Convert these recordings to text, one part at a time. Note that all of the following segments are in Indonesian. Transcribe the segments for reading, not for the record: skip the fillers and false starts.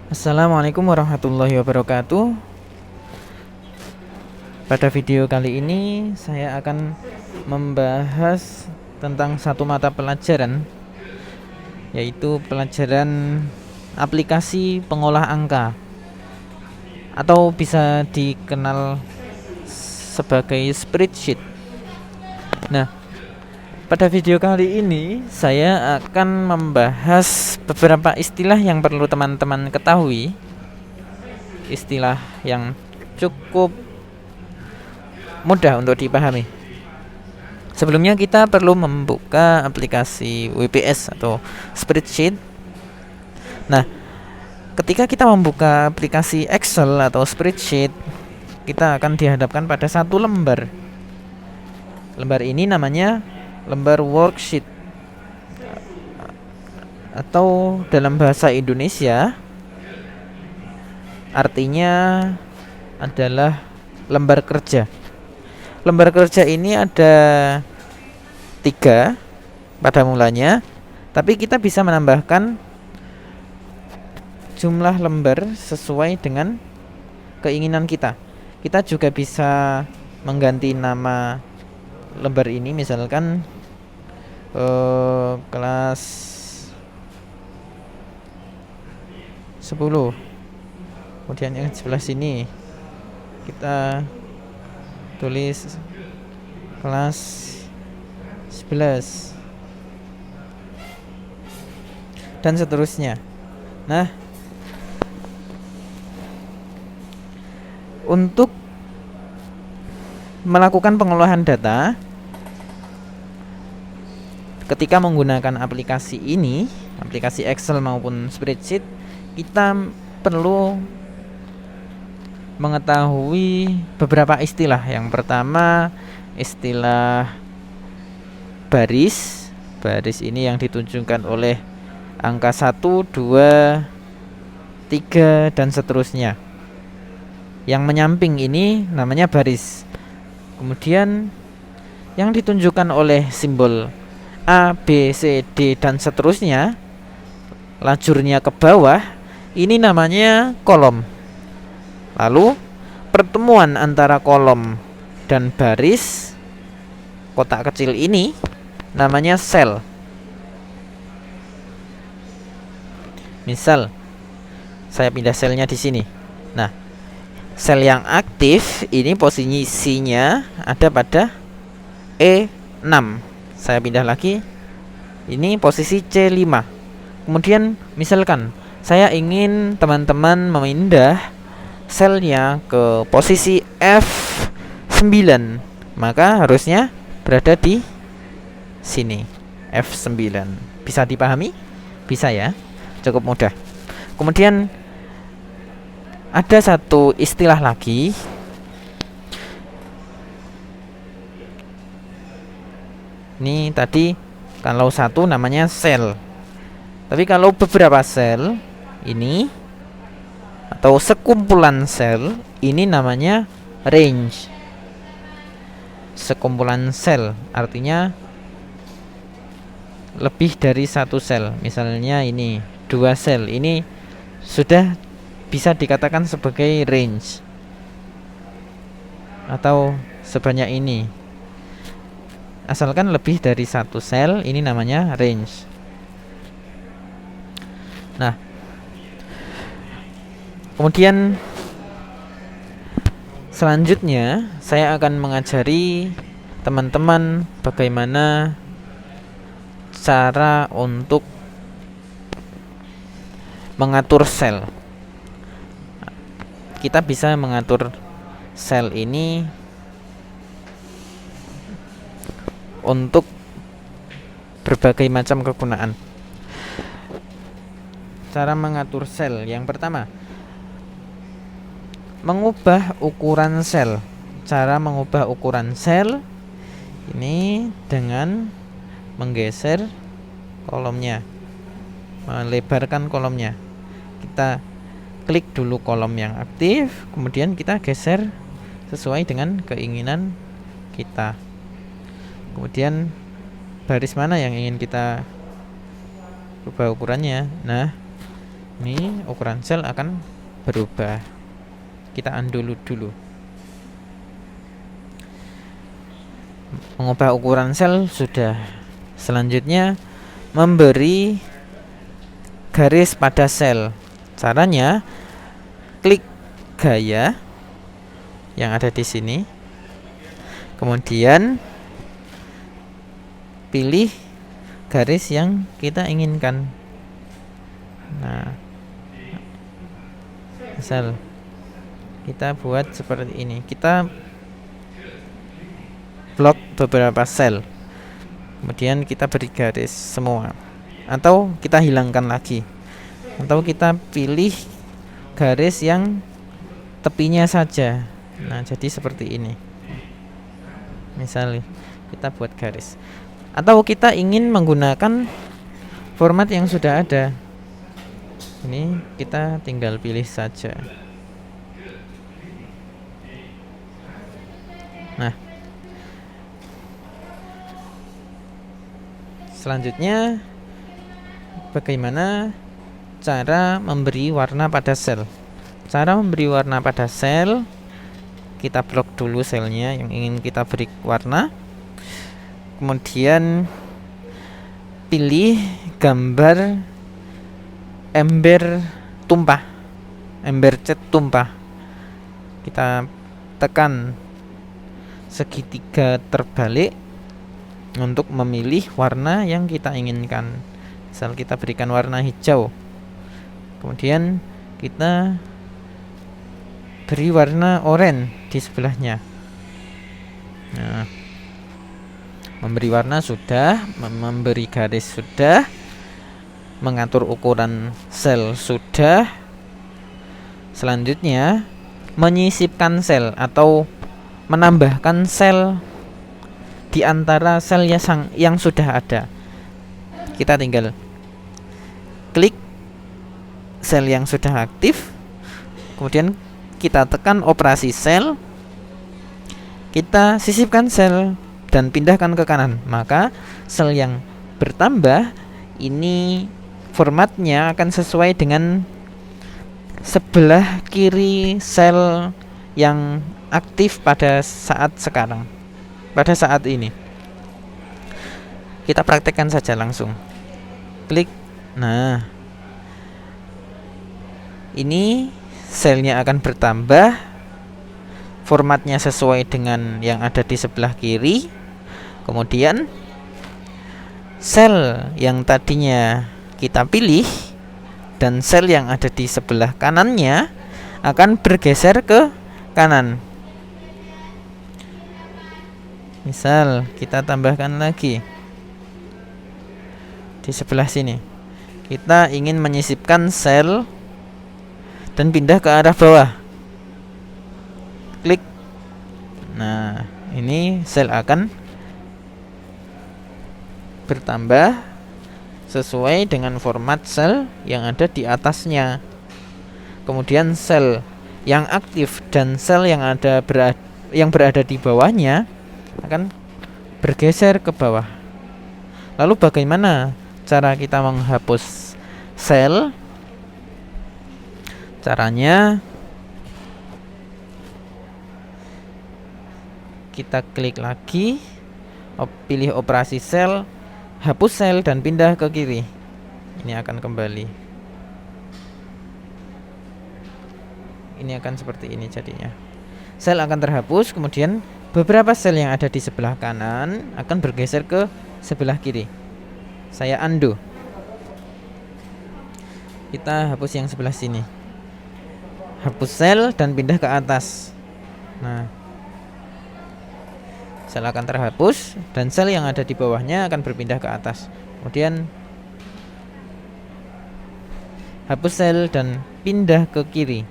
Assalamualaikum warahmatullahi wabarakatuh. Pada video kali ini saya akan membahas tentang satu mata pelajaran, yaitu pelajaran aplikasi pengolah angka atau bisa dikenal sebagai spreadsheet. Nah, pada video kali ini saya akan membahas beberapa istilah yang perlu teman-teman ketahui. Istilah yang cukup mudah untuk dipahami. Sebelumnya kita perlu membuka aplikasi WPS atau spreadsheet. Nah, ketika kita membuka aplikasi Excel atau spreadsheet, kita akan dihadapkan pada satu lembar. Lembar ini namanya lembar worksheet, atau dalam bahasa Indonesia artinya adalah lembar kerja. Lembar kerja ini ada 3 pada mulanya, tapi kita bisa menambahkan jumlah lembar sesuai dengan keinginan kita. Kita juga bisa mengganti nama lembar ini, misalkan kelas 10. Kemudian yang sebelah sini kita tulis kelas 11 dan seterusnya. Nah, untuk melakukan pengolahan data ketika menggunakan aplikasi ini, aplikasi Excel maupun spreadsheet, kita perlu mengetahui beberapa istilah. Yang pertama, istilah baris. Baris ini yang ditunjukkan oleh angka 1, 2, 3 dan seterusnya. Yang menyamping ini namanya baris. Kemudian yang ditunjukkan oleh simbol A, B, C, D dan seterusnya, lajurnya ke bawah, ini namanya kolom. Lalu pertemuan antara kolom dan baris, kotak kecil ini, namanya sel. Misal saya pindah selnya di sini. Nah, sel yang aktif ini posisinya ada pada E6. Saya pindah lagi. Ini posisi C5. Kemudian misalkan saya ingin teman-teman memindah selnya ke posisi F9, maka harusnya berada di sini, F9. Bisa dipahami? Bisa ya? Cukup mudah. Kemudian ada satu istilah lagi. Ini tadi kalau satu namanya sel. Tapi kalau beberapa sel ini atau sekumpulan sel ini namanya range. Sekumpulan sel artinya lebih dari satu sel. Misalnya ini 2 sel, ini sudah bisa dikatakan sebagai range. Atau sebanyak ini, asalkan lebih dari satu sel, ini namanya range. Nah, kemudian selanjutnya saya akan mengajari teman-teman bagaimana cara untuk mengatur sel. Kita bisa mengatur sel ini untuk berbagai macam kegunaan. Cara mengatur sel yang pertama, mengubah ukuran sel. Cara mengubah ukuran sel ini dengan menggeser kolomnya, melebarkan kolomnya. Kita klik dulu kolom yang aktif, kemudian kita geser sesuai dengan keinginan kita. Kemudian baris mana yang ingin kita ubah ukurannya. Nah, Ini ukuran sel akan berubah. Kita undo dulu. Mengubah ukuran sel sudah. Selanjutnya memberi garis pada sel. Caranya klik gaya yang ada di sini. Kemudian pilih garis yang kita inginkan. Nah, misal kita buat seperti ini. Kita blok beberapa sel. Kemudian kita beri garis semua. Atau kita hilangkan lagi. Atau kita pilih garis yang tepinya saja. Nah, jadi seperti ini. Misal kita buat garis. Atau kita ingin menggunakan format yang sudah ada. Ini kita tinggal pilih saja. Nah, selanjutnya bagaimana cara memberi warna pada sel? Cara memberi warna pada sel, kita blok dulu selnya yang ingin kita beri warna. Kemudian pilih gambar ember tumpah, ember cat tumpah. Kita tekan segitiga terbalik untuk memilih warna yang kita inginkan. Misal kita berikan warna hijau. Kemudian kita beri warna oranye di sebelahnya. Nah, memberi warna sudah, memberi garis sudah, mengatur ukuran sel sudah. Selanjutnya menyisipkan sel atau menambahkan sel di antara sel yang sudah ada. Kita tinggal klik sel yang sudah aktif, kemudian kita tekan operasi sel, kita sisipkan sel dan pindahkan ke kanan. Maka sel yang bertambah ini formatnya akan sesuai dengan sebelah kiri sel yang aktif pada saat sekarang, pada saat ini. Kita praktekkan saja langsung. Klik. Nah, ini selnya akan bertambah, formatnya sesuai dengan yang ada di sebelah kiri. Kemudian sel yang tadinya kita pilih dan sel yang ada di sebelah kanannya akan bergeser ke kanan. Misal kita tambahkan lagi di sebelah sini. Kita ingin menyisipkan sel dan pindah ke arah bawah. Klik. Nah, ini sel akan bertambah sesuai dengan format sel yang ada di atasnya. Kemudian sel yang aktif dan sel yang berada di bawahnya akan bergeser ke bawah. Lalu bagaimana cara kita menghapus sel? Caranya kita klik lagi, pilih operasi sel, hapus sel dan pindah ke kiri. Ini akan kembali. Ini akan seperti ini jadinya. Sel akan terhapus, kemudian beberapa sel yang ada di sebelah kanan akan bergeser ke sebelah kiri. Saya undo. Kita hapus yang sebelah sini. Hapus sel dan pindah ke atas. Nah, sel akan terhapus dan sel yang ada di bawahnya akan berpindah ke atas. Kemudian hapus sel dan pindah ke kiri.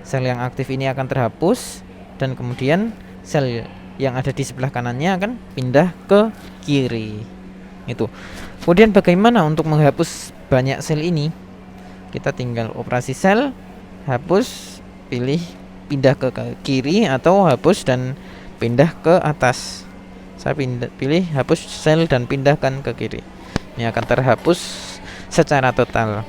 Sel yang aktif ini akan terhapus dan kemudian sel yang ada di sebelah kanannya akan pindah ke kiri. Itu. Kemudian bagaimana untuk menghapus banyak sel ini? Kita tinggal operasi sel, hapus, pilih pindah ke kiri atau hapus dan pindah ke atas. Saya pilih hapus sel dan pindahkan ke kiri. Ini akan terhapus secara total.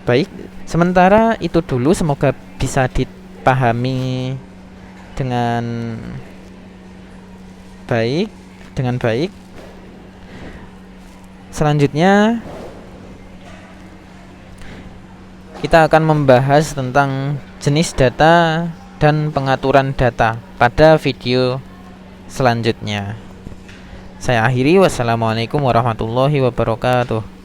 Baik, sementara itu dulu, semoga bisa dipahami dengan baik, Selanjutnya kita akan membahas tentang jenis data dan pengaturan data pada video selanjutnya. Saya akhiri, wassalamualaikum warahmatullahi wabarakatuh.